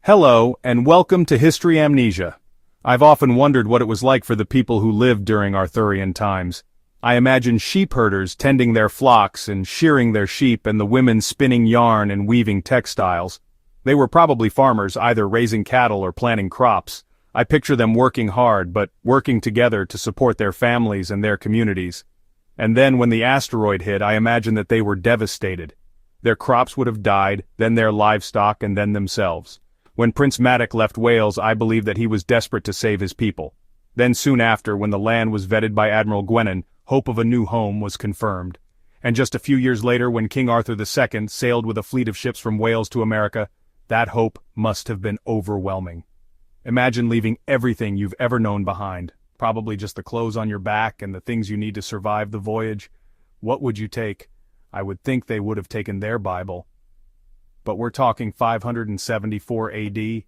Hello, and welcome to History Amnesia. I've often wondered what it was like for the people who lived during Arthurian times. I imagine sheep herders tending their flocks and shearing their sheep, and the women spinning yarn and weaving textiles. They were probably farmers, either raising cattle or planting crops. I picture them working hard, but working together to support their families and their communities. And then when the asteroid hit, I imagine that they were devastated. Their crops would have died, then their livestock, and then themselves. When Prince Madoc left Wales, I believe that he was desperate to save his people. Then soon after, when the land was vetted by Admiral Gwenon, hope of a new home was confirmed. And just a few years later, when King Arthur II sailed with a fleet of ships from Wales to America, that hope must have been overwhelming. Imagine leaving everything you've ever known behind, probably just the clothes on your back and the things you need to survive the voyage. What would you take? I would think they would have taken their Bible. But we're talking 574 AD.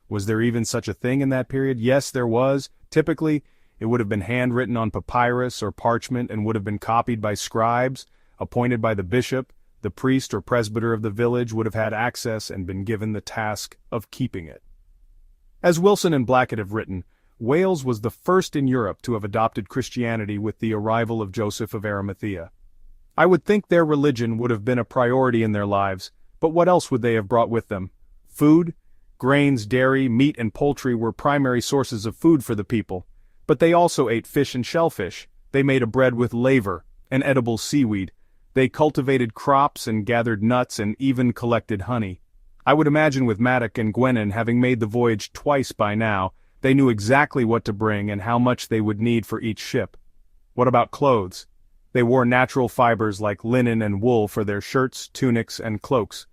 Was there even such a thing in that period? Yes, there was. Typically, it would have been handwritten on papyrus or parchment and would have been copied by scribes, appointed by the bishop. The priest or presbyter of the village would have had access and been given the task of keeping it. As Wilson and Blackett have written, Wales was the first in Europe to have adopted Christianity with the arrival of Joseph of Arimathea. I would think their religion would have been a priority in their lives, but what else would they have brought with them? Food? Grains, dairy, meat, and poultry were primary sources of food for the people, but they also ate fish and shellfish. They made a bread with laver, an edible seaweed. They cultivated crops and gathered nuts and even collected honey. I would imagine with Madoc and Gwenon having made the voyage twice by now, they knew exactly what to bring and how much they would need for each ship. What about clothes? They wore natural fibers like linen and wool for their shirts, tunics, and cloaks.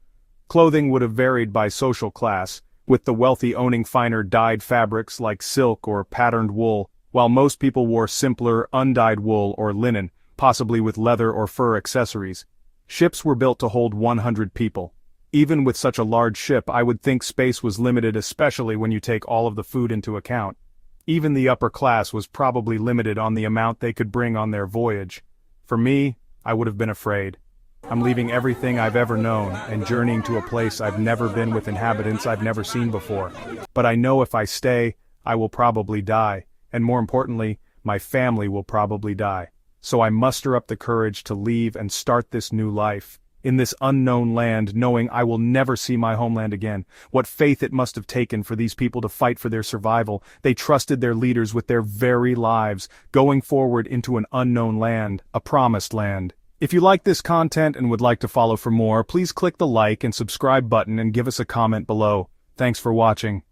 Clothing would have varied by social class, with the wealthy owning finer dyed fabrics like silk or patterned wool, while most people wore simpler, undyed wool or linen, possibly with leather or fur accessories. Ships were built to hold 100 people. Even with such a large ship, I would think space was limited, especially when you take all of the food into account. Even the upper class was probably limited on the amount they could bring on their voyage. For me, I would have been afraid. I'm leaving everything I've ever known and journeying to a place I've never been with inhabitants I've never seen before. But I know if I stay, I will probably die, and more importantly, my family will probably die. So I muster up the courage to leave and start this new life, in this unknown land, knowing I will never see my homeland again. What faith it must have taken for these people to fight for their survival. They trusted their leaders with their very lives, going forward into an unknown land, a promised land. If you like this content and would like to follow for more, please click the like and subscribe button and give us a comment below. Thanks for watching.